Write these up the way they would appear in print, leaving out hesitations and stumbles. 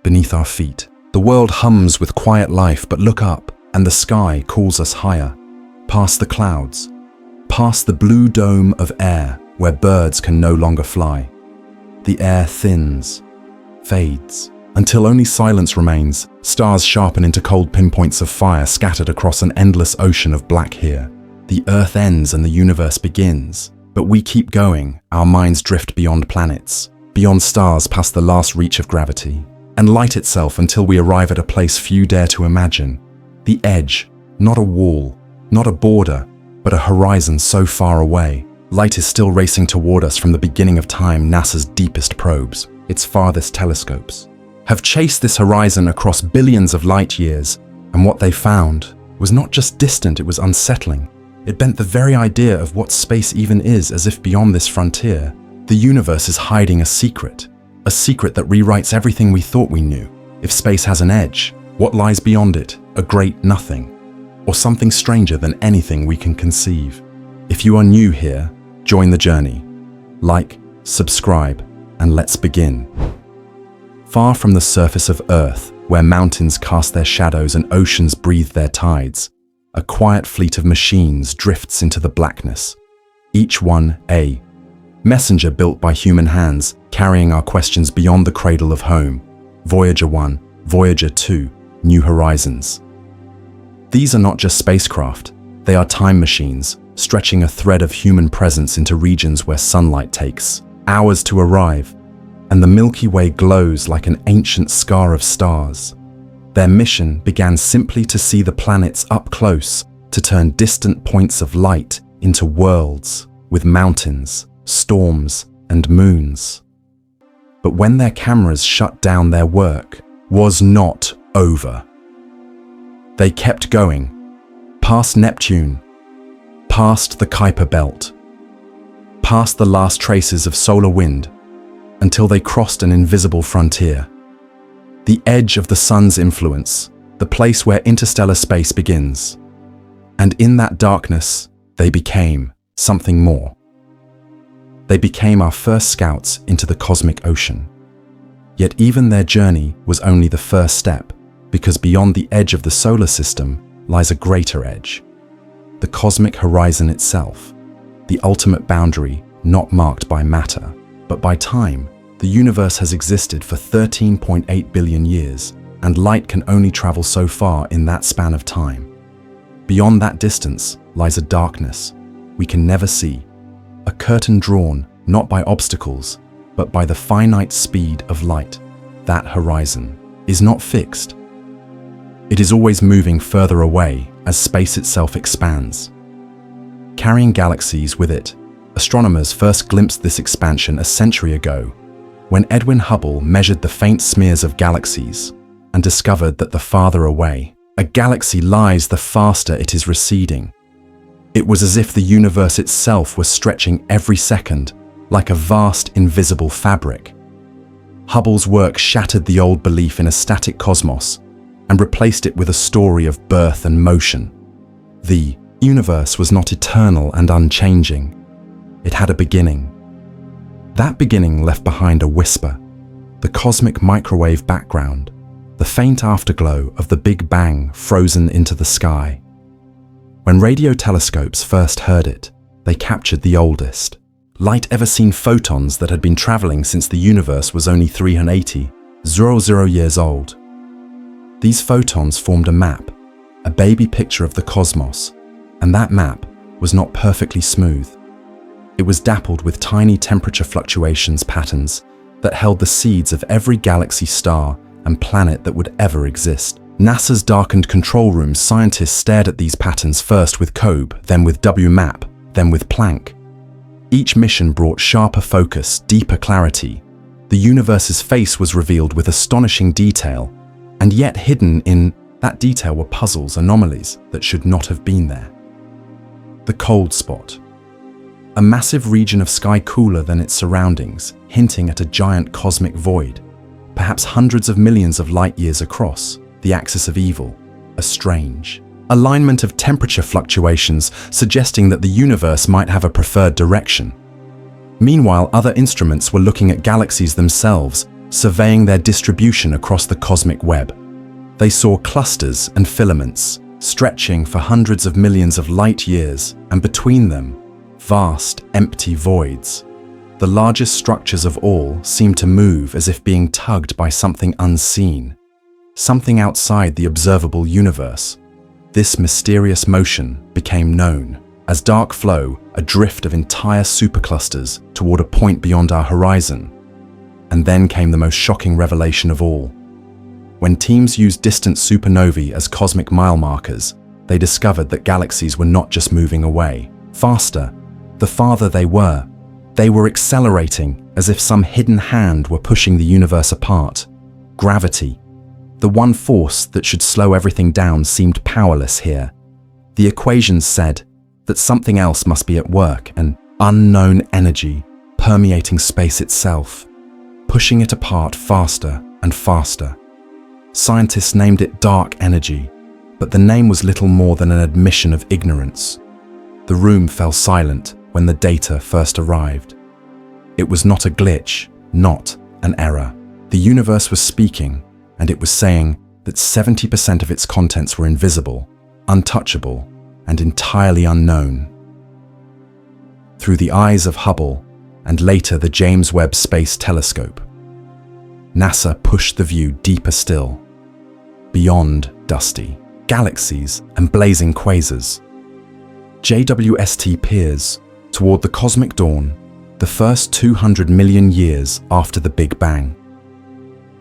beneath our feet. The world hums with quiet life, but look up, and the sky calls us higher, past the clouds, past the blue dome of air where birds can no longer fly. The air thins, fades, until only silence remains. Stars sharpen into cold pinpoints of fire scattered across an endless ocean of black here. The earth ends and the universe begins, but we keep going. Our minds drift beyond planets, beyond stars, past the last reach of gravity, and light itself until we arrive at a place few dare to imagine. The edge, not a wall, not a border, but a horizon so far away. Light is still racing toward us from the beginning of time. NASA's deepest probes, its farthest telescopes, have chased this horizon across billions of light years, and what they found was not just distant, it was unsettling. It bent the very idea of what space even is, as if beyond this frontier, the universe is hiding a secret that rewrites everything we thought we knew. If space has an edge, what lies beyond it? A great nothing, or something stranger than anything we can conceive. If you are new here, join the journey. Like, subscribe, and let's begin. Far from the surface of Earth, where mountains cast their shadows and oceans breathe their tides, a quiet fleet of machines drifts into the blackness. Each one a messenger built by human hands, carrying our questions beyond the cradle of home. Voyager 1, Voyager 2, New Horizons. These are not just spacecraft, they are time machines, stretching a thread of human presence into regions where sunlight takes hours to arrive, and the Milky Way glows like an ancient scar of stars. Their mission began simply to see the planets up close, to turn distant points of light into worlds with mountains, storms, and moons. But when their cameras shut down, their work was not over. They kept going, past Neptune, past the Kuiper Belt, past the last traces of solar wind, until they crossed an invisible frontier. The edge of the sun's influence, the place where interstellar space begins. And in that darkness, they became something more. They became our first scouts into the cosmic ocean. Yet even their journey was only the first step, because beyond the edge of the solar system lies a greater edge. The cosmic horizon itself, the ultimate boundary not marked by matter, but by time. The universe has existed for 13.8 billion years, and light can only travel so far in that span of time. Beyond that distance lies a darkness we can never see, a curtain drawn not by obstacles, but by the finite speed of light. That horizon is not fixed. It is always moving further away as space itself expands, carrying galaxies with it. Astronomers first glimpsed this expansion a century ago, when Edwin Hubble measured the faint smears of galaxies and discovered that the farther away a galaxy lies, the faster it is receding. It was as if the universe itself was stretching every second, like a vast invisible fabric. Hubble's work shattered the old belief in a static cosmos and replaced it with a story of birth and motion. The universe was not eternal and unchanging. It had a beginning. That beginning left behind a whisper, the cosmic microwave background, the faint afterglow of the Big Bang frozen into the sky. When radio telescopes first heard it, they captured the oldest, light-ever-seen photons that had been traveling since the universe was only 380,000 years old. These photons formed a map, a baby picture of the cosmos, and that map was not perfectly smooth. It was dappled with tiny temperature fluctuations patterns that held the seeds of every galaxy, star, and planet that would ever exist. NASA's darkened control rooms, scientists stared at these patterns first with COBE, then with WMAP, then with Planck. Each mission brought sharper focus, deeper clarity. The universe's face was revealed with astonishing detail, and yet hidden in that detail were puzzles, anomalies that should not have been there. The cold spot. A massive region of sky cooler than its surroundings, hinting at a giant cosmic void, perhaps hundreds of millions of light years across, the axis of evil, a strange alignment of temperature fluctuations suggesting that the universe might have a preferred direction. Meanwhile, other instruments were looking at galaxies themselves, surveying their distribution across the cosmic web. They saw clusters and filaments stretching for hundreds of millions of light years, and between them, vast, empty voids. The largest structures of all seemed to move as if being tugged by something unseen, something outside the observable universe. This mysterious motion became known as dark flow, a drift of entire superclusters toward a point beyond our horizon. And then came the most shocking revelation of all. When teams used distant supernovae as cosmic mile markers, they discovered that galaxies were not just moving away. Faster, the farther they were accelerating as if some hidden hand were pushing the universe apart. Gravity, the one force that should slow everything down, seemed powerless here. The equations said that something else must be at work, an unknown energy permeating space itself, pushing it apart faster and faster. Scientists named it dark energy, but the name was little more than an admission of ignorance. The room fell silent when the data first arrived. It was not a glitch, not an error. The universe was speaking, and it was saying that 70% of its contents were invisible, untouchable, and entirely unknown. Through the eyes of Hubble, and later the James Webb Space Telescope, NASA pushed the view deeper still, beyond dusty galaxies and blazing quasars. JWST peers toward the cosmic dawn, the first 200 million years after the Big Bang.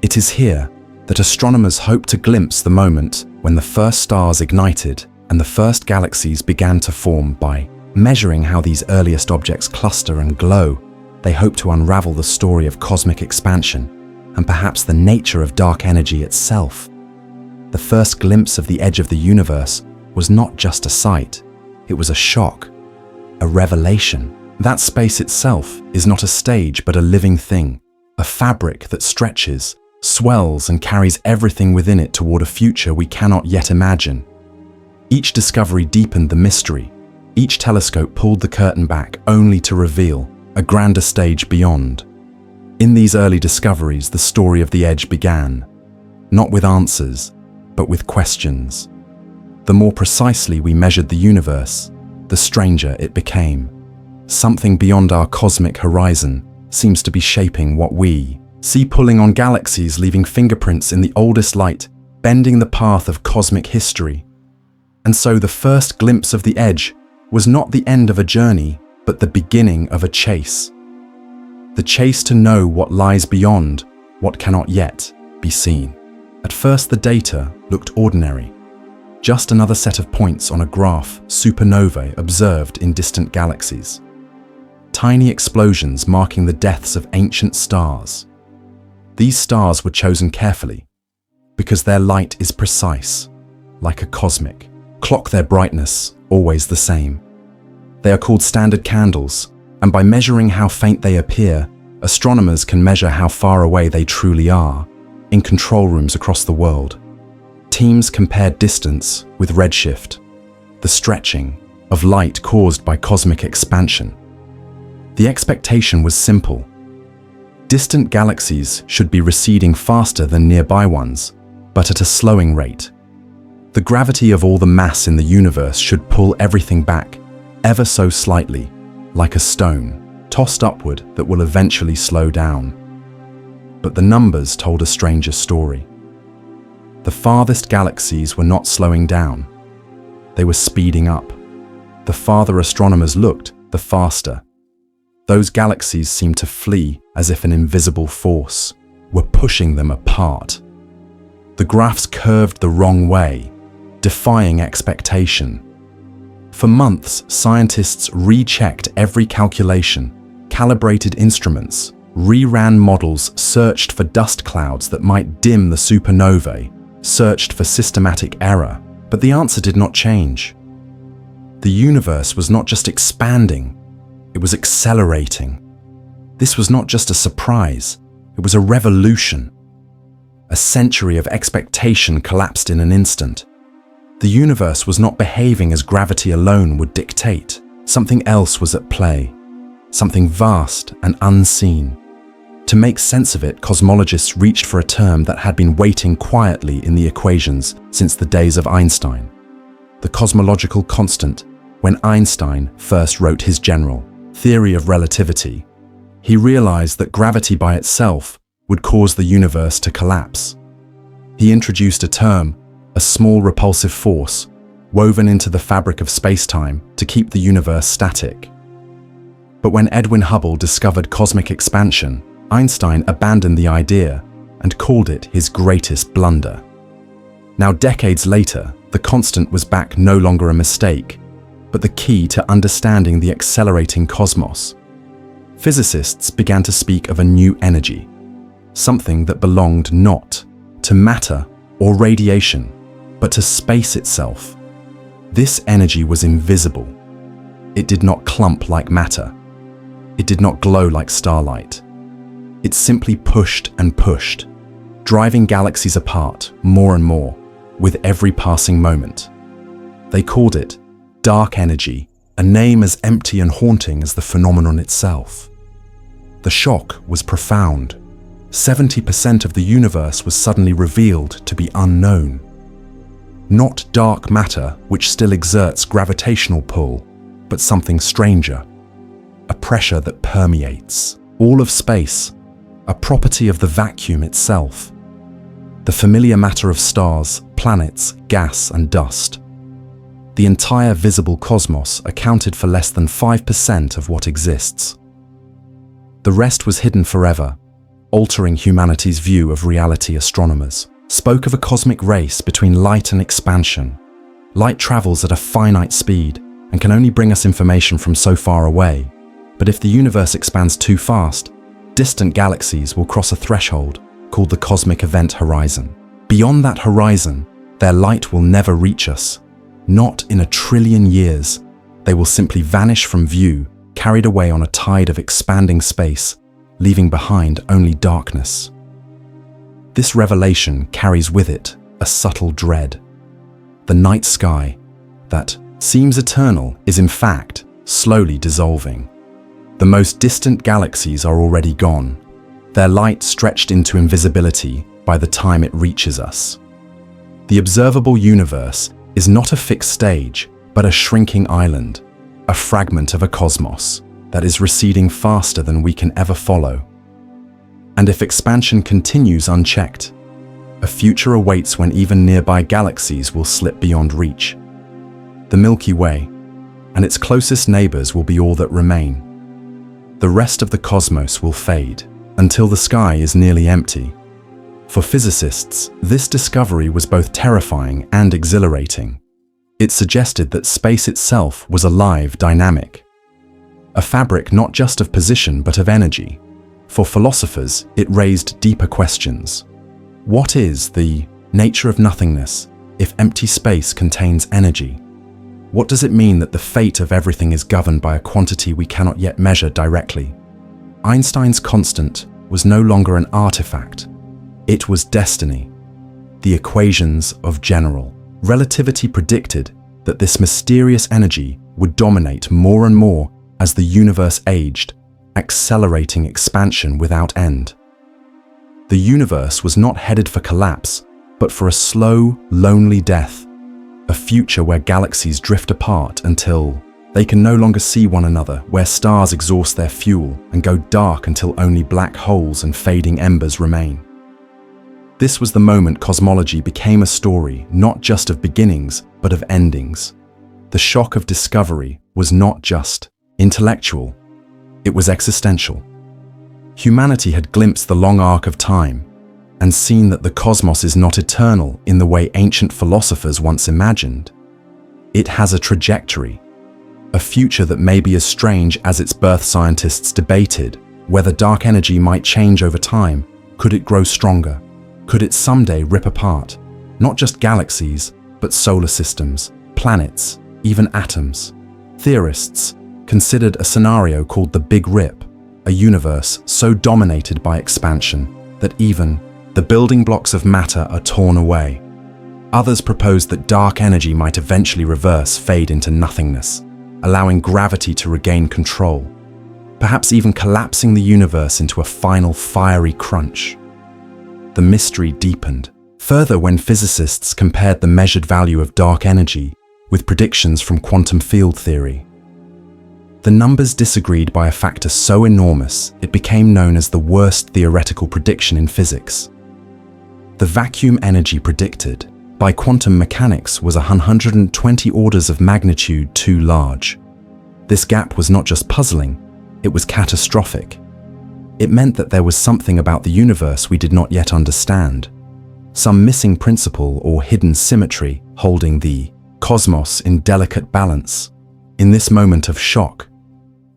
It is here that astronomers hope to glimpse the moment when the first stars ignited and the first galaxies began to form. By measuring how these earliest objects cluster and glow, they hope to unravel the story of cosmic expansion and perhaps the nature of dark energy itself. The first glimpse of the edge of the universe was not just a sight, it was a shock, a revelation. That space itself is not a stage but a living thing, a fabric that stretches, swells and carries everything within it toward a future we cannot yet imagine. Each discovery deepened the mystery, each telescope pulled the curtain back only to reveal a grander stage beyond. In these early discoveries, the story of the edge began, not with answers, but with questions. The more precisely we measured the universe, the stranger it became. Something beyond our cosmic horizon seems to be shaping what we see, pulling on galaxies, leaving fingerprints in the oldest light, bending the path of cosmic history. And so the first glimpse of the edge was not the end of a journey, but the beginning of a chase. The chase to know what lies beyond what cannot yet be seen. At first, the data looked ordinary. Just another set of points on a graph, supernovae observed in distant galaxies. Tiny explosions marking the deaths of ancient stars. These stars were chosen carefully because their light is precise, like a cosmic clock, their brightness always the same. They are called standard candles, and by measuring how faint they appear, astronomers can measure how far away they truly are. In control rooms across the world, teams compared distance with redshift, the stretching of light caused by cosmic expansion. The expectation was simple. Distant galaxies should be receding faster than nearby ones, but at a slowing rate. The gravity of all the mass in the universe should pull everything back, ever so slightly, like a stone, tossed upward that will eventually slow down. But the numbers told a stranger story. The farthest galaxies were not slowing down. They were speeding up. The farther astronomers looked, the faster. Those galaxies seemed to flee as if an invisible force were pushing them apart. The graphs curved the wrong way, defying expectation. For months, scientists rechecked every calculation, calibrated instruments, reran models, searched for dust clouds that might dim the supernovae, searched for systematic error, but the answer did not change. The universe was not just expanding, it was accelerating. This was not just a surprise, it was a revolution. A century of expectation collapsed in an instant. The universe was not behaving as gravity alone would dictate. Something else was at play, something vast and unseen. To make sense of it, cosmologists reached for a term that had been waiting quietly in the equations since the days of Einstein: the cosmological constant. When Einstein first wrote his general theory of relativity, he realized that gravity by itself would cause the universe to collapse. He introduced a term, a small repulsive force, woven into the fabric of spacetime to keep the universe static. But when Edwin Hubble discovered cosmic expansion, Einstein abandoned the idea and called it his greatest blunder. Now, decades later, the constant was back no longer a mistake, but the key to understanding the accelerating cosmos. Physicists began to speak of a new energy, something that belonged not to matter or radiation, but to space itself. This energy was invisible. It did not clump like matter. It did not glow like starlight. It simply pushed and pushed, driving galaxies apart more and more with every passing moment. They called it dark energy, a name as empty and haunting as the phenomenon itself. The shock was profound. 70% of the universe was suddenly revealed to be unknown. Not dark matter, which still exerts gravitational pull, but something stranger. A pressure that permeates all of space, a property of the vacuum itself. The familiar matter of stars, planets, gas, and dust. The entire visible cosmos accounted for less than 5% of what exists. The rest was hidden forever, altering humanity's view of reality. Astronomers spoke of a cosmic race between light and expansion. Light travels at a finite speed and can only bring us information from so far away. But if the universe expands too fast, distant galaxies will cross a threshold called the cosmic event horizon. Beyond that horizon, their light will never reach us. Not in a trillion years. They will simply vanish from view, carried away on a tide of expanding space, leaving behind only darkness. This revelation carries with it a subtle dread. The night sky, that seems eternal, is in fact slowly dissolving. The most distant galaxies are already gone, their light stretched into invisibility by the time it reaches us. The observable universe is not a fixed stage, but a shrinking island, a fragment of a cosmos that is receding faster than we can ever follow. And if expansion continues unchecked, a future awaits when even nearby galaxies will slip beyond reach. The Milky Way and its closest neighbors will be all that remain. The rest of the cosmos will fade until the sky is nearly empty. For physicists, this discovery was both terrifying and exhilarating. It suggested that space itself was alive, dynamic. A fabric not just of position but of energy. For philosophers, it raised deeper questions. What is the nature of nothingness if empty space contains energy? What does it mean that the fate of everything is governed by a quantity we cannot yet measure directly? Einstein's constant was no longer an artifact. It was destiny. The equations of general relativity predicted that this mysterious energy would dominate more and more as the universe aged, accelerating expansion without end. The universe was not headed for collapse, but for a slow, lonely death, a future where galaxies drift apart until they can no longer see one another, where stars exhaust their fuel and go dark until only black holes and fading embers remain. This was the moment cosmology became a story not just of beginnings, but of endings. The shock of discovery was not just intellectual, it was existential. Humanity had glimpsed the long arc of time and seen that the cosmos is not eternal in the way ancient philosophers once imagined. It has a trajectory, a future that may be as strange as its birth. Scientists debated whether dark energy might change over time. Could it grow stronger? Could it someday rip apart, not just galaxies, but solar systems, planets, even atoms? Theorists considered a scenario called the Big Rip, a universe so dominated by expansion that even the building blocks of matter are torn away. Others proposed that dark energy might eventually reverse, fade into nothingness, allowing gravity to regain control. perhaps even collapsing the universe into a final fiery crunch. The mystery deepened further when physicists compared the measured value of dark energy with predictions from quantum field theory. The numbers disagreed by a factor so enormous it became known as the worst theoretical prediction in physics. The vacuum energy predicted by quantum mechanics was 120 orders of magnitude too large. This gap was not just puzzling, it was catastrophic. It meant that there was something about the universe we did not yet understand, some missing principle or hidden symmetry holding the cosmos in delicate balance. In this moment of shock,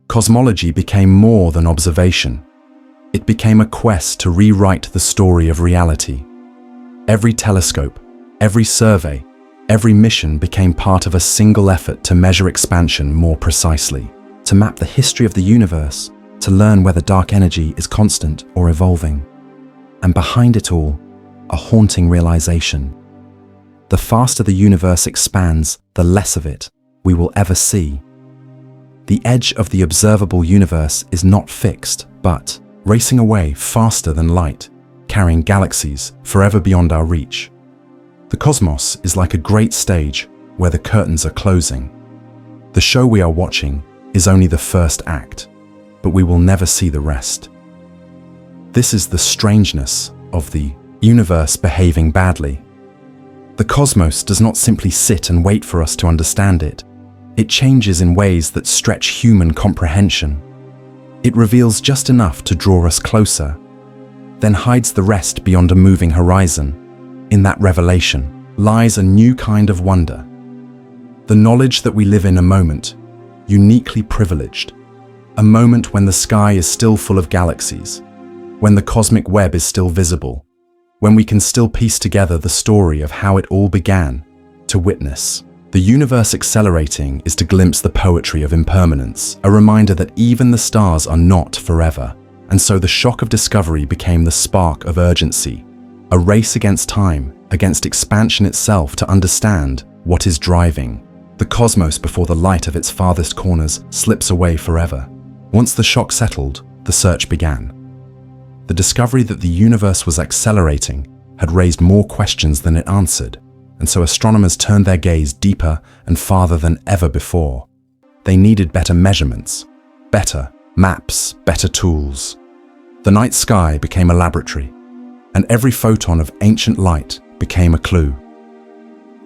cosmology became more than observation. It became a quest to rewrite the story of reality. Every telescope, every survey, every mission became part of a single effort to measure expansion more precisely, to map the history of the universe, to learn whether dark energy is constant or evolving. And behind it all, a haunting realization. The faster the universe expands, the less of it we will ever see. The edge of the observable universe is not fixed, but racing away faster than light, carrying galaxies forever beyond our reach. The cosmos is like a great stage where the curtains are closing. The show we are watching is only the first act, but we will never see the rest. This is the strangeness of the universe behaving badly. The cosmos does not simply sit and wait for us to understand it. It changes in ways that stretch human comprehension. It reveals just enough to draw us closer, then hides the rest beyond a moving horizon. In that revelation lies a new kind of wonder. The knowledge that we live in a moment, uniquely privileged. A moment when the sky is still full of galaxies, when the cosmic web is still visible, when we can still piece together the story of how it all began. To witness the universe accelerating is to glimpse the poetry of impermanence, a reminder that even the stars are not forever. And so the shock of discovery became the spark of urgency, a race against time, against expansion itself to understand what is driving the cosmos before the light of its farthest corners slips away forever. Once the shock settled, the search began. The discovery that the universe was accelerating had raised more questions than it answered, and so astronomers turned their gaze deeper and farther than ever before. They needed better measurements, better maps, better tools. The night sky became a laboratory, and every photon of ancient light became a clue.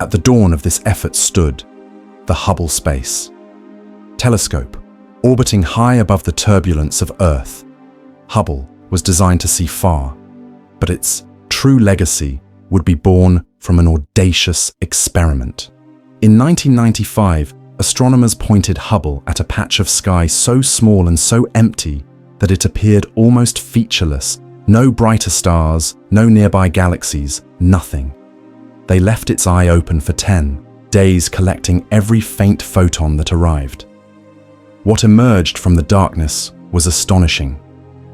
At the dawn of this effort stood the Hubble Space Telescope, orbiting high above the turbulence of Earth. Hubble was designed to see far, but its true legacy would be born from an audacious experiment. In 1995, astronomers pointed Hubble at a patch of sky so small and so empty that it appeared almost featureless. No brighter stars, no nearby galaxies, nothing. They left its eye open for 10 days, collecting every faint photon that arrived. What emerged from the darkness was astonishing.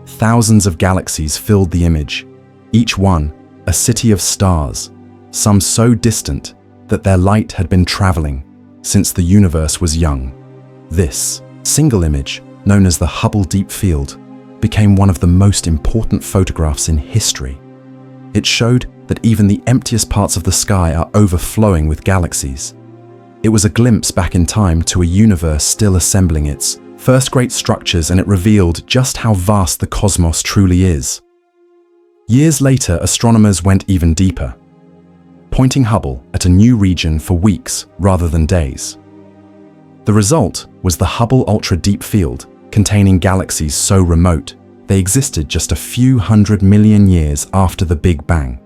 Thousands of galaxies filled the image, each one a city of stars, some so distant that their light had been traveling since the universe was young. This single image, known as the Hubble Deep Field, became one of the most important photographs in history. It showed that even the emptiest parts of the sky are overflowing with galaxies. It was a glimpse back in time to a universe still assembling its first great structures, and it revealed just how vast the cosmos truly is. Years later, astronomers went even deeper, pointing Hubble at a new region for weeks rather than days. The result was the Hubble Ultra Deep Field, containing galaxies so remote they existed just a few 100 million years after the Big Bang.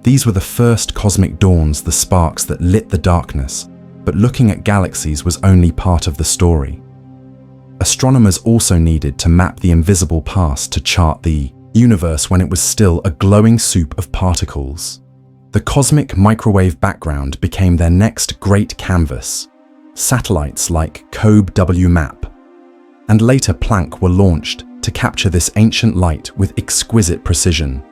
These were the first cosmic dawns, the sparks that lit the darkness, but looking at galaxies was only part of the story. Astronomers also needed to map the invisible past to chart the universe when it was still a glowing soup of particles. The cosmic microwave background became their next great canvas. Satellites like COBE-WMAP and later Planck were launched to capture this ancient light with exquisite precision.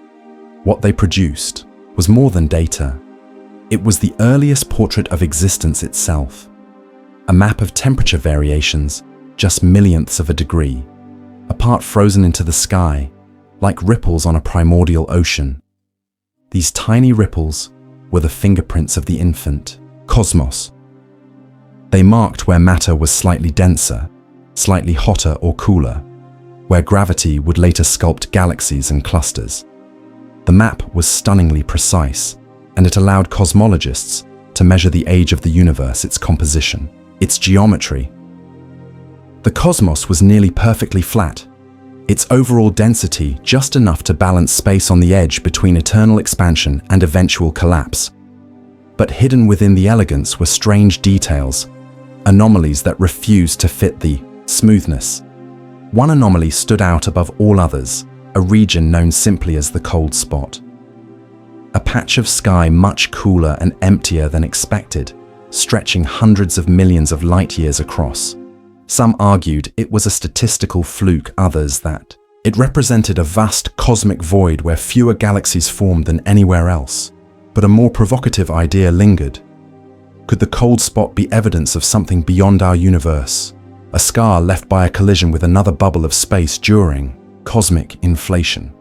What they produced was more than data. It was the earliest portrait of existence itself. A map of temperature variations, just millionths of a degree, a part frozen into the sky, like ripples on a primordial ocean. These tiny ripples were the fingerprints of the infant cosmos. They marked where matter was slightly denser, slightly hotter or cooler, where gravity would later sculpt galaxies and clusters. The map was stunningly precise, and it allowed cosmologists to measure the age of the universe, its composition, its geometry. The cosmos was nearly perfectly flat, its overall density just enough to balance space on the edge between eternal expansion and eventual collapse. But hidden within the elegance were strange details, anomalies that refused to fit the smoothness. One anomaly stood out above all others, a region known simply as the cold spot. A patch of sky much cooler and emptier than expected, stretching hundreds of millions of light years across. Some argued it was a statistical fluke, others that it represented a vast cosmic void where fewer galaxies formed than anywhere else. But a more provocative idea lingered. Could the cold spot be evidence of something beyond our universe? A scar left by a collision with another bubble of space during cosmic inflation.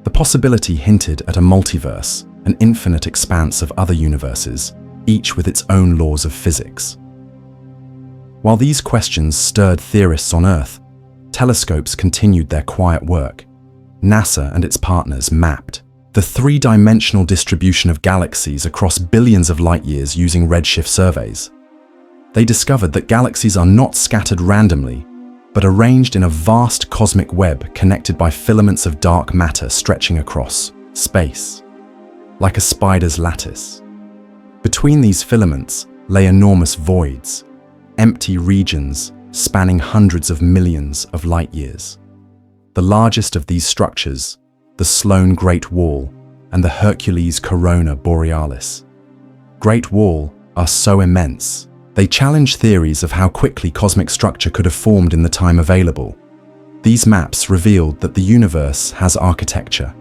The possibility hinted at a multiverse, an infinite expanse of other universes, each with its own laws of physics. While these questions stirred theorists on Earth, telescopes continued their quiet work. NASA and its partners mapped the three-dimensional distribution of galaxies across billions of light years using redshift surveys. They discovered that galaxies are not scattered randomly, but arranged in a vast cosmic web connected by filaments of dark matter stretching across space, like a spider's lattice. Between these filaments lay enormous voids, empty regions spanning hundreds of millions of light years. The largest of these structures, the Sloan Great Wall and the Hercules Corona Borealis. Great Wall are so immense, they challenge theories of how quickly cosmic structure could have formed in the time available. These maps revealed that the universe has architecture.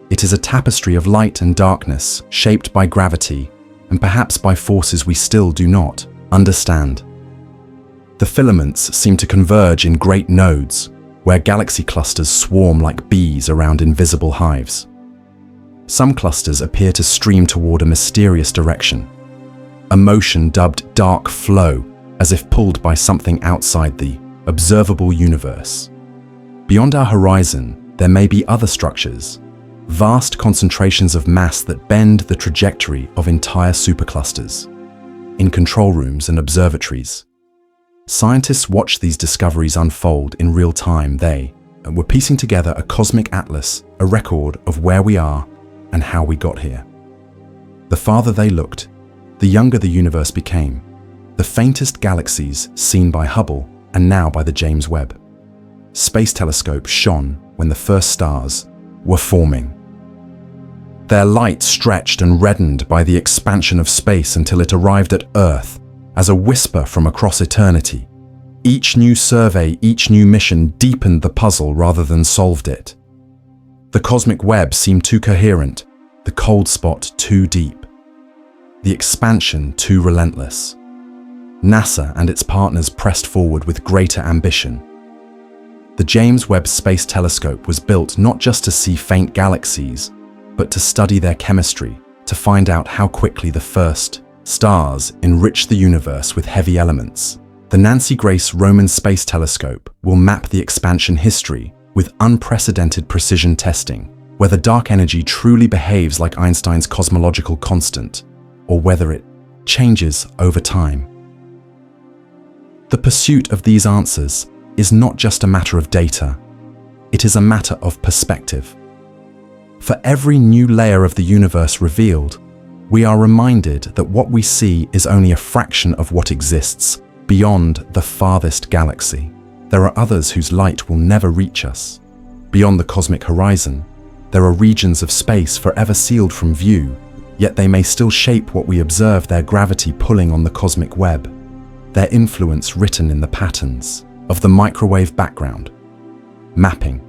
It is a tapestry of light and darkness, shaped by gravity, and perhaps by forces we still do not understand. The filaments seem to converge in great nodes, where galaxy clusters swarm like bees around invisible hives. Some clusters appear to stream toward a mysterious direction, a motion dubbed dark flow, as if pulled by something outside the observable universe. Beyond our horizon, there may be other structures, vast concentrations of mass that bend the trajectory of entire superclusters. In control rooms and observatories, scientists watched these discoveries unfold in real time. They were piecing together a cosmic atlas, a record of where we are and how we got here. The farther they looked, the younger the universe became. The faintest galaxies seen by Hubble and now by the James Webb Space Telescope shone when the first stars were forming. Their light stretched and reddened by the expansion of space until it arrived at Earth as a whisper from across eternity. Each new survey, each new mission deepened the puzzle rather than solved it. The cosmic web seemed too coherent, the cold spot too deep, the expansion too relentless. NASA and its partners pressed forward with greater ambition. The James Webb Space Telescope was built not just to see faint galaxies, but to study their chemistry, to find out how quickly the first stars enrich the universe with heavy elements. The Nancy Grace Roman Space Telescope will map the expansion history with unprecedented precision testing, whether dark energy truly behaves like Einstein's cosmological constant, or whether it changes over time. The pursuit of these answers is not just a matter of data, it is a matter of perspective. For every new layer of the universe revealed, we are reminded that what we see is only a fraction of what exists beyond the farthest galaxy. There are others whose light will never reach us. Beyond the cosmic horizon, there are regions of space forever sealed from view, yet they may still shape what we observe, their gravity pulling on the cosmic web, their influence written in the patterns of the microwave background. Mapping.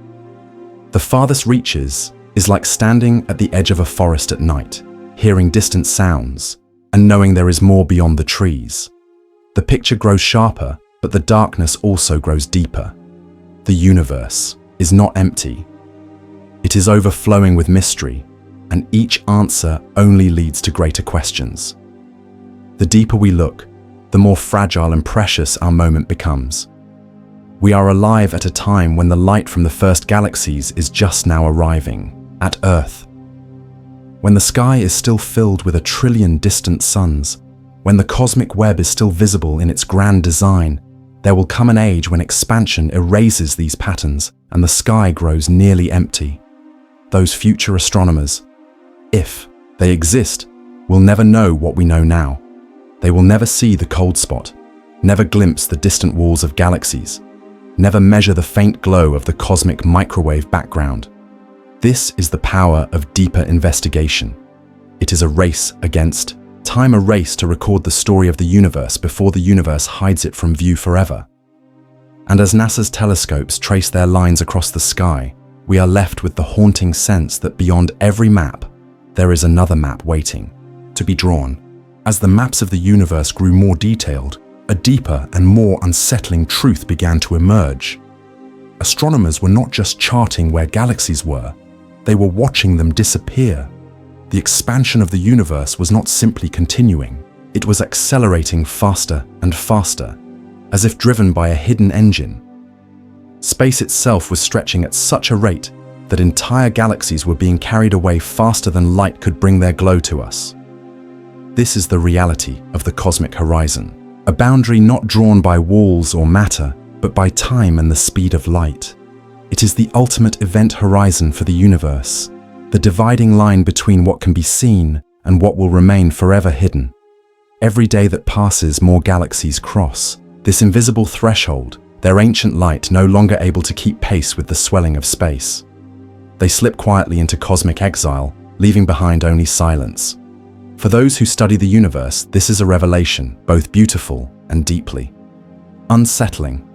The farthest reaches is like standing at the edge of a forest at night, hearing distant sounds, and knowing there is more beyond the trees. The picture grows sharper, but the darkness also grows deeper. The universe is not empty. It is overflowing with mystery, and each answer only leads to greater questions. The deeper we look, the more fragile and precious our moment becomes. We are alive at a time when the light from the first galaxies is just now arriving at Earth. When the sky is still filled with 1 trillion distant suns, when the cosmic web is still visible in its grand design, there will come an age when expansion erases these patterns and the sky grows nearly empty. Those future astronomers, if they exist, will never know what we know now. They will never see the cold spot, never glimpse the distant walls of galaxies, never measure the faint glow of the cosmic microwave background. This is the power of deeper investigation. It is a race against time, a race to record the story of the universe before the universe hides it from view forever. And as NASA's telescopes trace their lines across the sky, we are left with the haunting sense that beyond every map, there is another map waiting to be drawn. As the maps of the universe grew more detailed, a deeper and more unsettling truth began to emerge. Astronomers were not just charting where galaxies were, they were watching them disappear. The expansion of the universe was not simply continuing, it was accelerating faster and faster, as if driven by a hidden engine. Space itself was stretching at such a rate that entire galaxies were being carried away faster than light could bring their glow to us. This is the reality of the cosmic horizon, a boundary not drawn by walls or matter, but by time and the speed of light. It is the ultimate event horizon for the universe, the dividing line between what can be seen and what will remain forever hidden. Every day that passes, more galaxies cross this invisible threshold, their ancient light no longer able to keep pace with the swelling of space. They slip quietly into cosmic exile, leaving behind only silence. For those who study the universe, this is a revelation, both beautiful and deeply unsettling.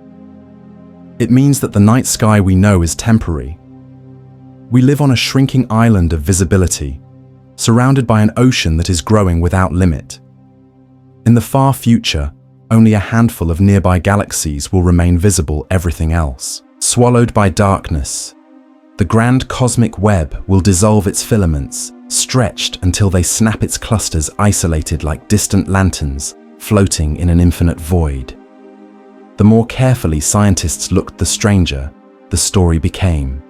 It means that the night sky we know is temporary. We live on a shrinking island of visibility, surrounded by an ocean that is growing without limit. In the far future, only a handful of nearby galaxies will remain visible, everything else swallowed by darkness. The grand cosmic web will dissolve its filaments, stretched until they snap its clusters, isolated like distant lanterns, floating in an infinite void. The more carefully scientists looked, the stranger the story became,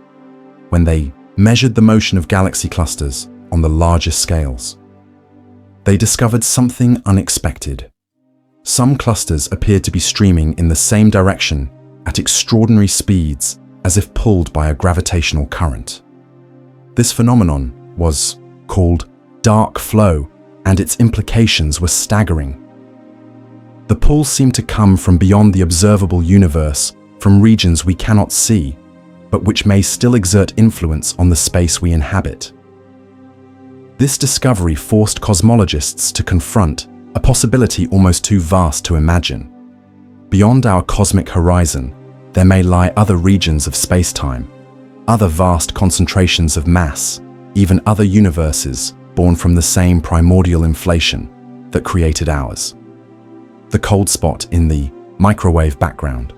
when they measured the motion of galaxy clusters on the largest scales. They discovered something unexpected. Some clusters appeared to be streaming in the same direction at extraordinary speeds, as if pulled by a gravitational current. This phenomenon was called dark flow, and its implications were staggering. The pull seemed to come from beyond the observable universe, from regions we cannot see, but which may still exert influence on the space we inhabit. This discovery forced cosmologists to confront a possibility almost too vast to imagine. Beyond our cosmic horizon, there may lie other regions of spacetime, other vast concentrations of mass, even other universes born from the same primordial inflation that created ours. The cold spot in the microwave background,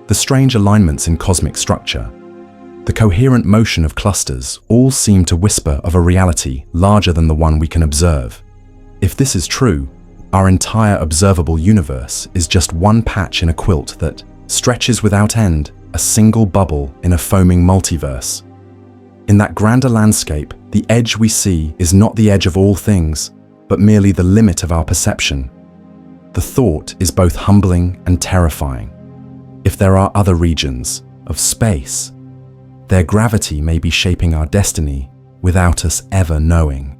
the strange alignments in cosmic structure, the coherent motion of clusters all seem to whisper of a reality larger than the one we can observe. If this is true, our entire observable universe is just one patch in a quilt that stretches without end, a single bubble in a foaming multiverse. In that grander landscape, the edge we see is not the edge of all things, but merely the limit of our perception. The thought is both humbling and terrifying. If there are other regions of space, their gravity may be shaping our destiny without us ever knowing.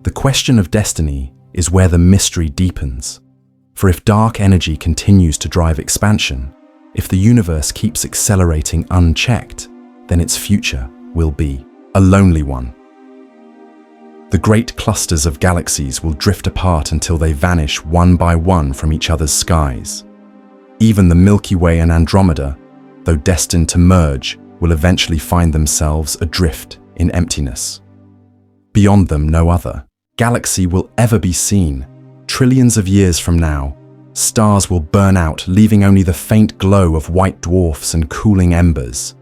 The question of destiny is where the mystery deepens. For if dark energy continues to drive expansion, if the universe keeps accelerating unchecked, then its future will be a lonely one. The great clusters of galaxies will drift apart until they vanish one by one from each other's skies. Even the Milky Way and Andromeda, though destined to merge, will eventually find themselves adrift in emptiness. Beyond them, no other galaxy will ever be seen. Trillions of years from now, Stars will burn out, leaving only the faint glow of white dwarfs and cooling embers.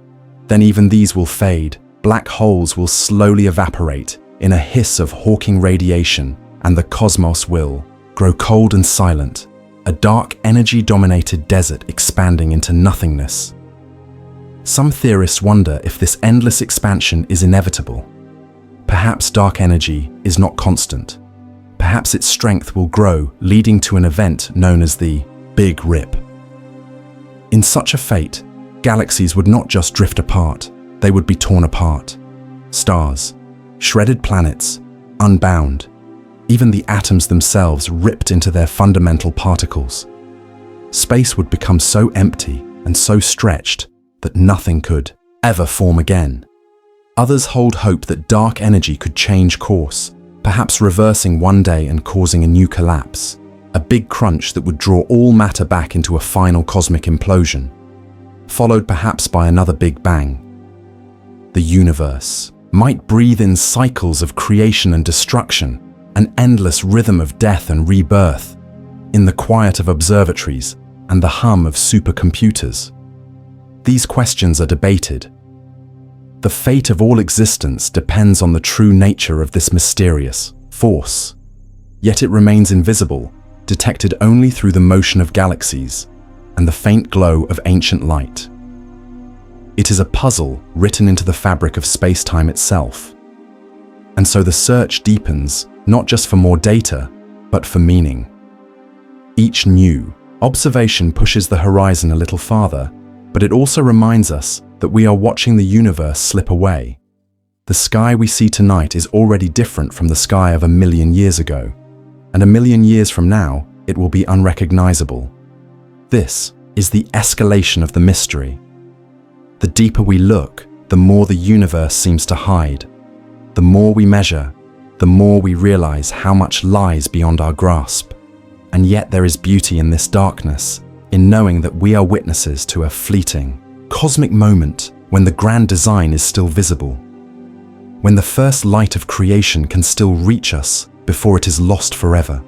Then even these will fade. Black holes will slowly evaporate in a hiss of hawking radiation, and the cosmos will grow cold and silent, a dark energy-dominated desert expanding into nothingness. Some theorists wonder if this endless expansion is inevitable. Perhaps dark energy is not constant. Perhaps its strength will grow, leading to an event known as the Big Rip. In such a fate, galaxies would not just drift apart, they would be torn apart. Stars, shredded planets, unbound, even the atoms themselves ripped into their fundamental particles. Space would become so empty and so stretched that nothing could ever form again. Others hold hope that dark energy could change course, perhaps reversing one day and causing a new collapse, a big crunch that would draw all matter back into a final cosmic implosion, followed perhaps by another big bang. The universe might breathe in cycles of creation and destruction, an endless rhythm of death and rebirth, in the quiet of observatories and the hum of supercomputers. These questions are debated. The fate of all existence depends on the true nature of this mysterious force. Yet it remains invisible, detected only through the motion of galaxies and the faint glow of ancient light. It is a puzzle written into the fabric of space-time itself. And so the search deepens, not just for more data, but for meaning. Each new observation pushes the horizon a little farther, but it also reminds us that we are watching the universe slip away. The sky we see tonight is already different from the sky of 1,000,000 years ago, and 1,000,000 years from now, it will be unrecognizable. This is the escalation of the mystery. The deeper we look, the more the universe seems to hide. The more we measure, the more we realize how much lies beyond our grasp. And yet there is beauty in this darkness, in knowing that we are witnesses to a fleeting, cosmic moment when the grand design is still visible, when the first light of creation can still reach us before it is lost forever.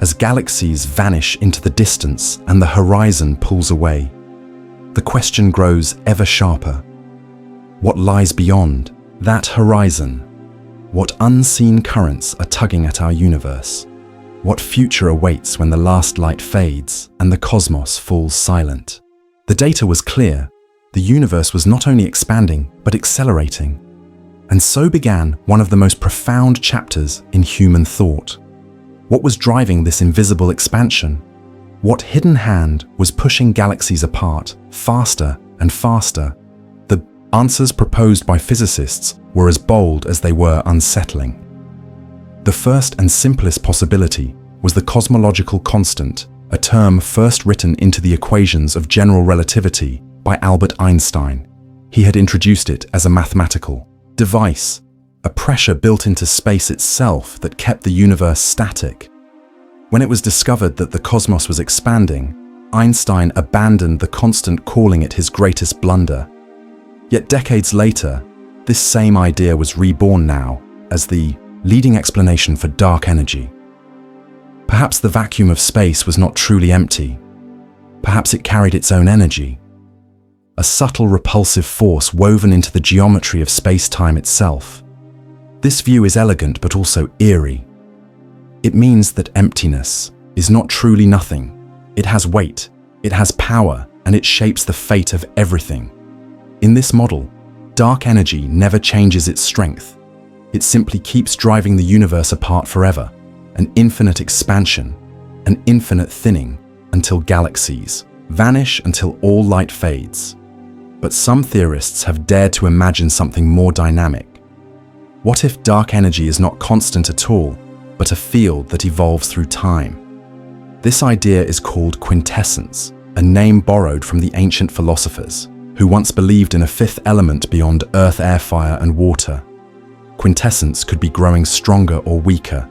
As galaxies vanish into the distance and the horizon pulls away, the question grows ever sharper. What lies beyond that horizon? What unseen currents are tugging at our universe? What future awaits when the last light fades and the cosmos falls silent? The data was clear. The universe was not only expanding, but accelerating. And so began one of the most profound chapters in human thought. What was driving this invisible expansion? What hidden hand was pushing galaxies apart, faster and faster? The answers proposed by physicists were as bold as they were unsettling. The first and simplest possibility was the cosmological constant, a term first written into the equations of general relativity by Albert Einstein. He had introduced it as a mathematical device, a pressure built into space itself that kept the universe static. When it was discovered that the cosmos was expanding, Einstein abandoned the constant, calling it his greatest blunder. Yet decades later, this same idea was reborn now as the leading explanation for dark energy. Perhaps the vacuum of space was not truly empty. Perhaps it carried its own energy, a subtle repulsive force woven into the geometry of space-time itself. This view is elegant but also eerie. It means that emptiness is not truly nothing. It has weight, it has power, and it shapes the fate of everything. In this model, dark energy never changes its strength. It simply keeps driving the universe apart forever, an infinite expansion, an infinite thinning, until galaxies vanish, until all light fades. But some theorists have dared to imagine something more dynamic. What if dark energy is not constant at all, but a field that evolves through time? This idea is called quintessence, a name borrowed from the ancient philosophers, who once believed in a fifth element beyond earth, air, fire, and water. Quintessence could be growing stronger or weaker,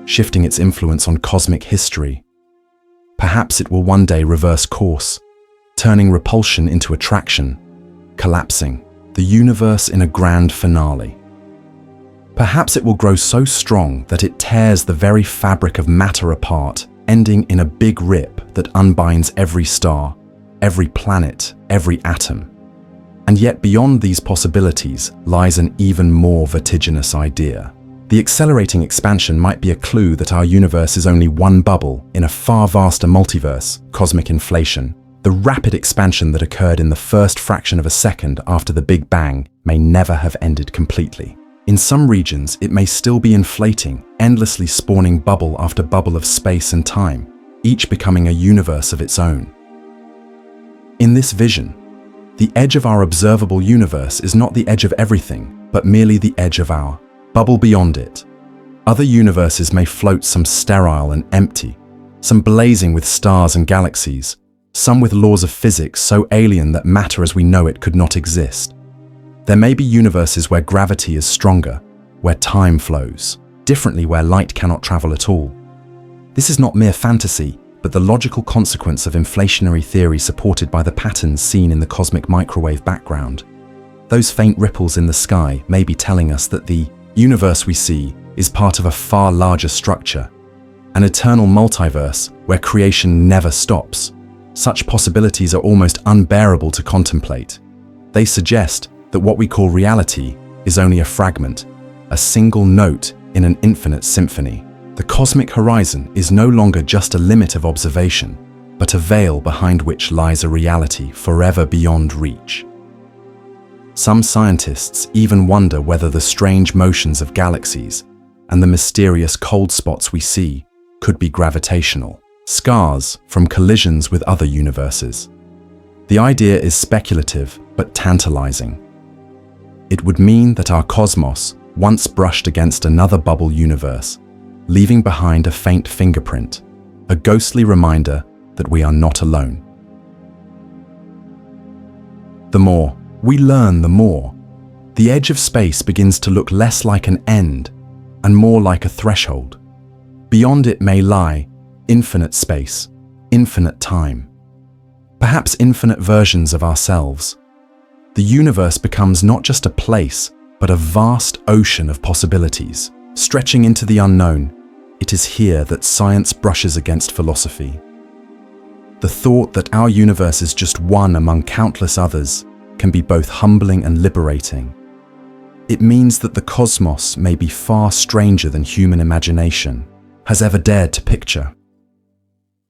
shifting its influence on cosmic history. Perhaps it will one day reverse course, turning repulsion into attraction, collapsing the universe in a grand finale. Perhaps it will grow so strong that it tears the very fabric of matter apart, ending in a big rip that unbinds every star, every planet, every atom. And yet beyond these possibilities lies an even more vertiginous idea. The accelerating expansion might be a clue that our universe is only one bubble in a far vaster multiverse, cosmic inflation. The rapid expansion that occurred in the first fraction of a second after the Big Bang may never have ended completely. In some regions, it may still be inflating, endlessly spawning bubble after bubble of space and time, each becoming a universe of its own. In this vision, the edge of our observable universe is not the edge of everything, but merely the edge of our bubble beyond it. Other universes may float, some sterile and empty, some blazing with stars and galaxies, some with laws of physics so alien that matter as we know it could not exist. There may be universes where gravity is stronger, where time flows, differently where light cannot travel at all. This is not mere fantasy, but the logical consequence of inflationary theory supported by the patterns seen in the cosmic microwave background. Those faint ripples in the sky may be telling us that the universe we see is part of a far larger structure, an eternal multiverse where creation never stops. Such possibilities are almost unbearable to contemplate. They suggest that what we call reality is only a fragment, a single note in an infinite symphony. The cosmic horizon is no longer just a limit of observation, but a veil behind which lies a reality forever beyond reach. Some scientists even wonder whether the strange motions of galaxies and the mysterious cold spots we see could be gravitational, scars from collisions with other universes. The idea is speculative but tantalizing. It would mean that our cosmos once brushed against another bubble universe, leaving behind a faint fingerprint, a ghostly reminder that we are not alone. The more we learn, the more the edge of space begins to look less like an end and more like a threshold. Beyond it may lie infinite space, infinite time, perhaps infinite versions of ourselves. The universe becomes not just a place, but a vast ocean of possibilities, stretching into the unknown. It is here that science brushes against philosophy. The thought that our universe is just one among countless others can be both humbling and liberating. It means that the cosmos may be far stranger than human imagination has ever dared to picture.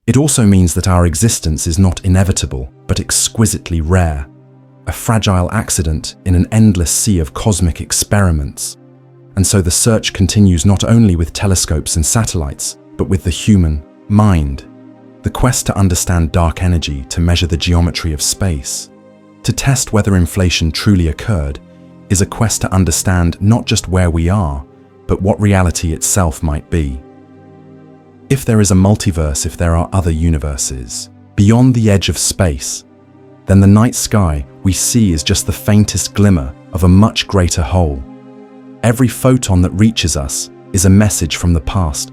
It also means that our existence is not inevitable, but exquisitely rare, a fragile accident in an endless sea of cosmic experiments. And so the search continues not only with telescopes and satellites, but with the human mind. The quest to understand dark energy, to measure the geometry of space, to test whether inflation truly occurred, is a quest to understand not just where we are, but what reality itself might be. If there is a multiverse, if there are other universes, beyond the edge of space, then the night sky we see is just the faintest glimmer of a much greater whole. Every photon that reaches us is a message from the past.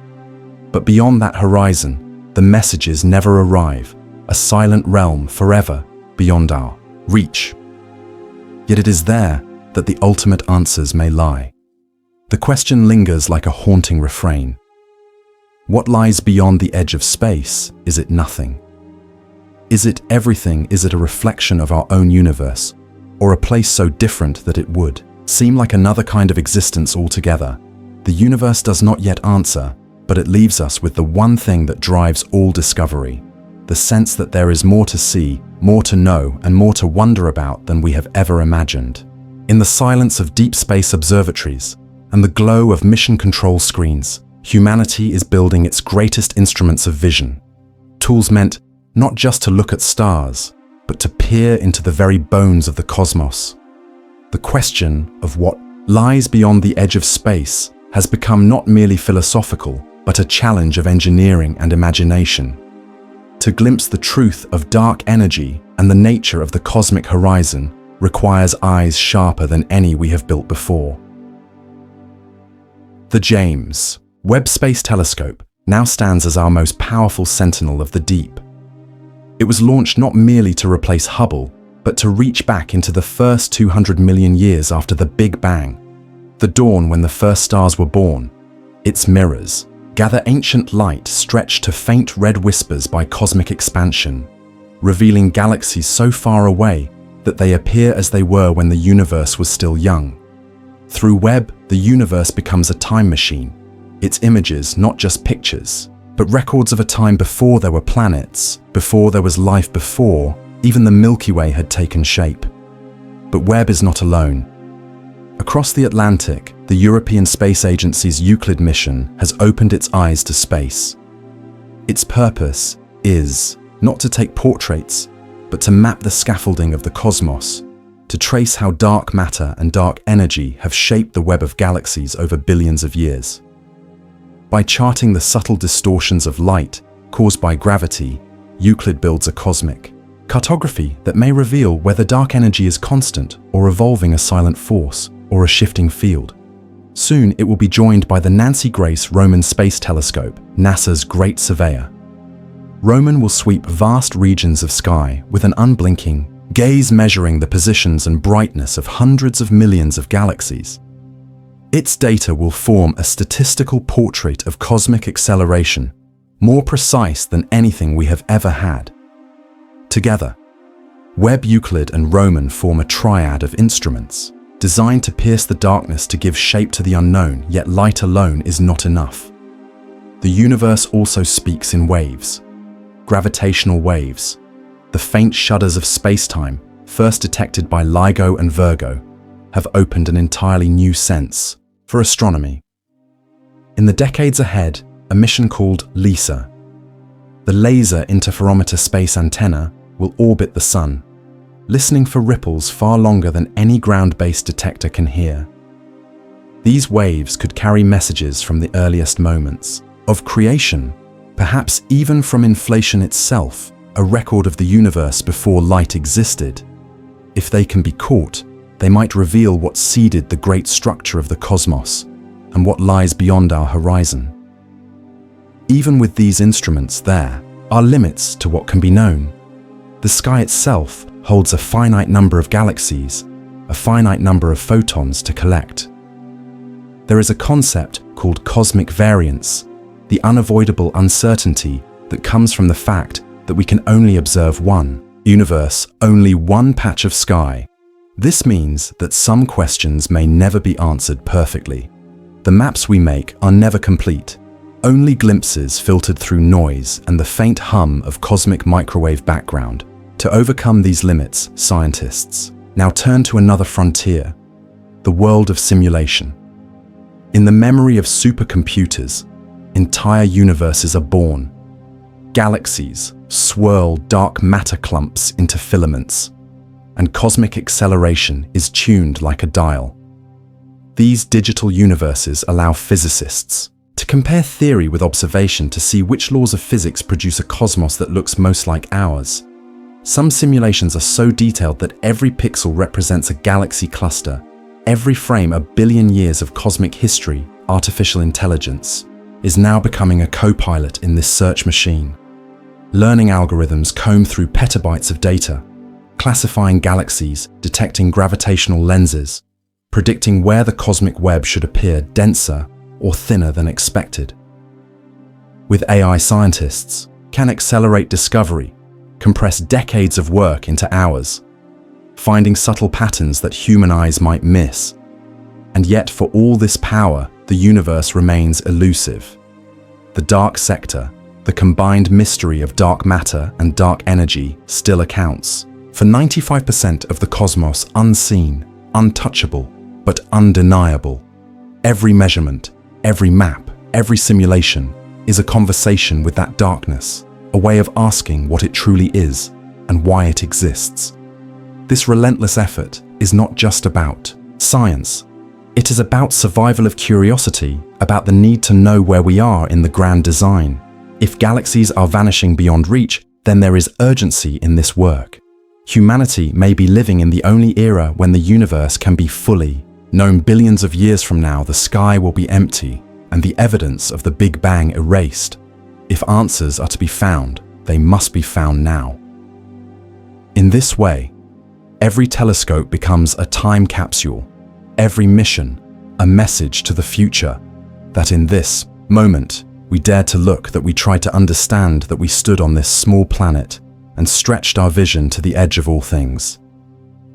But beyond that horizon, the messages never arrive, a silent realm forever beyond our reach. Yet it is there that the ultimate answers may lie. The question lingers like a haunting refrain. What lies beyond the edge of space? Is it nothing? Is it everything? Is it a reflection of our own universe, or a place so different that it would seem like another kind of existence altogether? The universe does not yet answer, but it leaves us with the one thing that drives all discovery, the sense that there is more to see, more to know, and more to wonder about than we have ever imagined. In the silence of deep space observatories and the glow of mission control screens, humanity is building its greatest instruments of vision, tools meant not just to look at stars, but to peer into the very bones of the cosmos. The question of what lies beyond the edge of space has become not merely philosophical, but a challenge of engineering and imagination. To glimpse the truth of dark energy and the nature of the cosmic horizon requires eyes sharper than any we have built before. The James Webb Space Telescope now stands as our most powerful sentinel of the deep. It was launched not merely to replace Hubble, but to reach back into the first 200 million years after the Big Bang, the dawn when the first stars were born. Its mirrors, gather ancient light stretched to faint red whispers by cosmic expansion, revealing galaxies so far away that they appear as they were when the universe was still young. Through Webb, the universe becomes a time machine, its images not just pictures, but records of a time before there were planets, before there was life, before even the Milky Way had taken shape. But Webb is not alone. Across the Atlantic, the European Space Agency's Euclid mission has opened its eyes to space. Its purpose is not to take portraits, but to map the scaffolding of the cosmos, to trace how dark matter and dark energy have shaped the web of galaxies over billions of years. By charting the subtle distortions of light caused by gravity, Euclid builds a cosmic cartography that may reveal whether dark energy is constant or evolving a silent force or a shifting field. Soon it will be joined by the Nancy Grace Roman Space Telescope, NASA's great surveyor. Roman will sweep vast regions of sky with an unblinking gaze, measuring the positions and brightness of hundreds of millions of galaxies. Its data will form a statistical portrait of cosmic acceleration, more precise than anything we have ever had. Together, Webb, Euclid, and Roman form a triad of instruments designed to pierce the darkness to give shape to the unknown, yet light alone is not enough. The universe also speaks in waves, gravitational waves, the faint shudders of spacetime, first detected by LIGO and Virgo, have opened an entirely new sense for astronomy. In the decades ahead, a mission called LISA, the Laser Interferometer Space Antenna, will orbit the Sun, listening for ripples far longer than any ground-based detector can hear. These waves could carry messages from the earliest moments of creation, perhaps even from inflation itself, a record of the universe before light existed. If they can be caught, they might reveal what seeded the great structure of the cosmos and what lies beyond our horizon. Even with these instruments, there are limits to what can be known. The sky itself holds a finite number of galaxies, a finite number of photons to collect. There is a concept called cosmic variance, the unavoidable uncertainty that comes from the fact that we can only observe one universe, only one patch of sky. This means that some questions may never be answered perfectly. The maps we make are never complete, only glimpses filtered through noise and the faint hum of cosmic microwave background. To overcome these limits, scientists now turn to another frontier, the world of simulation. In the memory of supercomputers, entire universes are born. Galaxies swirl dark matter clumps into filaments, and cosmic acceleration is tuned like a dial. These digital universes allow physicists to compare theory with observation to see which laws of physics produce a cosmos that looks most like ours. Some simulations are so detailed that every pixel represents a galaxy cluster, every frame a billion years of cosmic history. Artificial intelligence is now becoming a co-pilot in this search machine. Learning algorithms comb through petabytes of data, classifying galaxies, detecting gravitational lenses, predicting where the cosmic web should appear denser or thinner than expected. With AI, scientists can accelerate discovery, compress decades of work into hours, finding subtle patterns that human eyes might miss. And yet, for all this power, the universe remains elusive. The dark sector, the combined mystery of dark matter and dark energy, still accounts for 95% of the cosmos, unseen, untouchable, but undeniable. Every measurement, every map, every simulation is a conversation with that darkness, a way of asking what it truly is and why it exists. This relentless effort is not just about science. It is about survival of curiosity, about the need to know where we are in the grand design. If galaxies are vanishing beyond reach, then there is urgency in this work. Humanity may be living in the only era when the universe can be fully known. Billions of years from now, the sky will be empty and the evidence of the Big Bang erased. If answers are to be found, they must be found now. In this way, every telescope becomes a time capsule, every mission a message to the future, that in this moment We dared to look, that we tried to understand, that we stood on this small planet and stretched our vision to the edge of all things.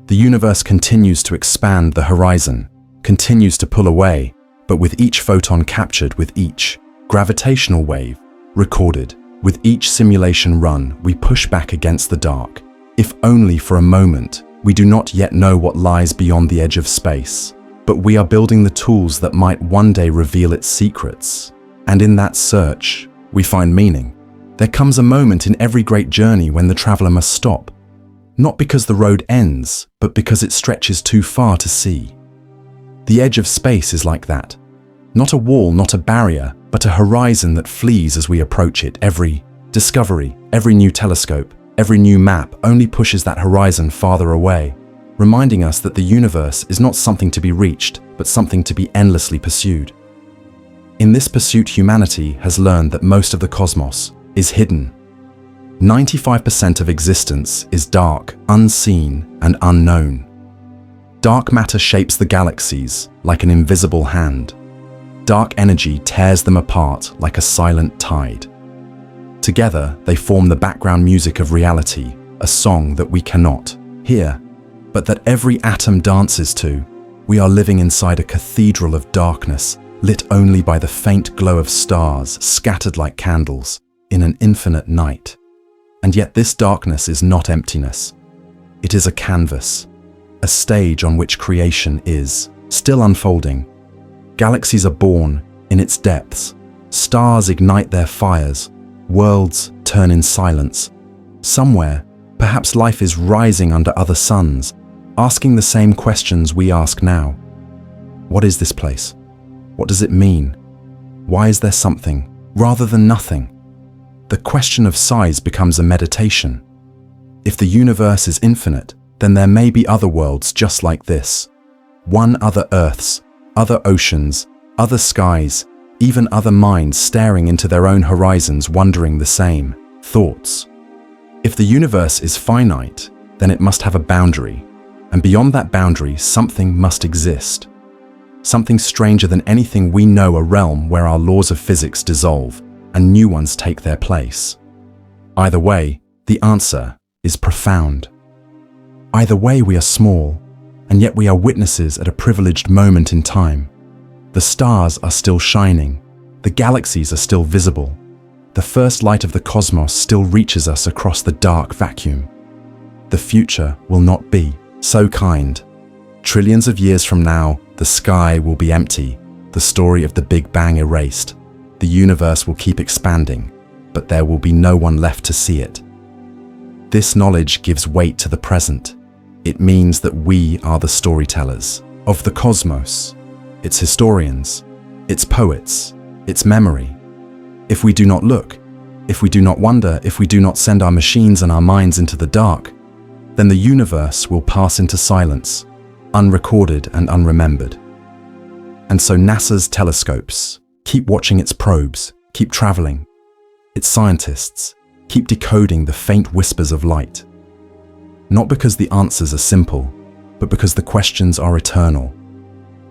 The universe continues to expand, the horizon continues to pull away, but with each photon captured, with each gravitational wave recorded, with each simulation run, we push back against the dark. If only for a moment. We do not yet know what lies beyond the edge of space, but we are building the tools that might one day reveal its secrets. And in that search, we find meaning. There comes a moment in every great journey when the traveler must stop, not because the road ends, but because it stretches too far to see. The edge of space is like that. Not a wall, not a barrier, but a horizon that flees as we approach it. Every discovery, every new telescope, every new map only pushes that horizon farther away, reminding us that the universe is not something to be reached, but something to be endlessly pursued. In this pursuit, humanity has learned that most of the cosmos is hidden. 95% of existence is dark, unseen, and unknown. Dark matter shapes the galaxies like an invisible hand. Dark energy tears them apart like a silent tide. Together, they form the background music of reality, a song that we cannot hear, but that every atom dances to. We are living inside a cathedral of darkness, lit only by the faint glow of stars scattered like candles in an infinite night. And yet this darkness is not emptiness. It is a canvas, a stage on which creation is still unfolding. Galaxies are born in its depths. Stars ignite their fires. Worlds turn in silence. Somewhere, perhaps life is rising under other suns, asking the same questions we ask now. What is this place? What does it mean? Why is there something rather than nothing? The question of size becomes a meditation. If the universe is infinite, then there may be other worlds just like this. Other Earths, other oceans, other skies, even other minds staring into their own horizons, wondering the same thoughts. If the universe is finite, then it must have a boundary, and beyond that boundary, something must exist. Something stranger than anything we know, a realm where our laws of physics dissolve and new ones take their place. Either way, the answer is profound. Either way, we are small, and yet we are witnesses at a privileged moment in time. The stars are still shining. The galaxies are still visible. The first light of the cosmos still reaches us across the dark vacuum. The future will not be so kind. Trillions of years from now, the sky will be empty, the story of the Big Bang erased. The universe will keep expanding, but there will be no one left to see it. This knowledge gives weight to the present. It means that we are the storytellers of the cosmos, its historians, its poets, its memory. If we do not look, if we do not wonder, if we do not send our machines and our minds into the dark, then the universe will pass into silence, unrecorded and unremembered. And so NASA's telescopes keep watching, its probes keep traveling, its scientists keep decoding the faint whispers of light. Not because the answers are simple, but because the questions are eternal.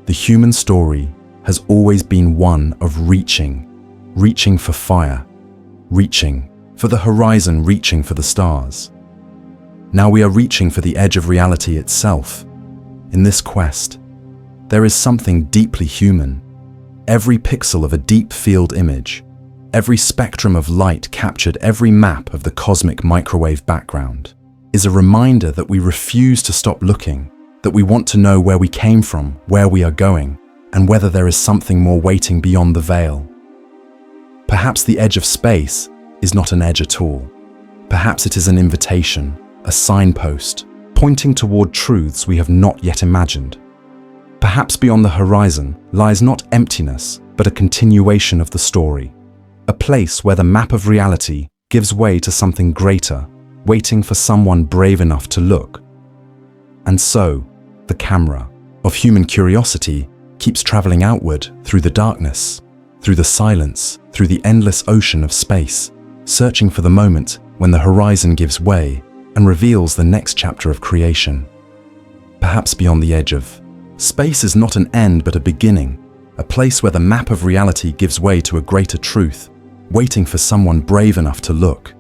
The human story has always been one of reaching for fire, reaching for the horizon, reaching for the stars. Now we are reaching for the edge of reality itself. In this quest, there is something deeply human. Every pixel of a deep field image, every spectrum of light captured, every map of the cosmic microwave background, is a reminder that we refuse to stop looking, that we want to know where we came from, where we are going, and whether there is something more waiting beyond the veil. Perhaps the edge of space is not an edge at all. Perhaps it is an invitation, a signpost, pointing toward truths we have not yet imagined. Perhaps beyond the horizon lies not emptiness, but a continuation of the story, a place where the map of reality gives way to something greater, waiting for someone brave enough to look. And so, the camera of human curiosity keeps traveling outward through the darkness, through the silence, through the endless ocean of space, searching for the moment when the horizon gives way and reveals the next chapter of creation. Perhaps beyond the edge of space is not an end but a beginning, a place where the map of reality gives way to a greater truth, waiting for someone brave enough to look.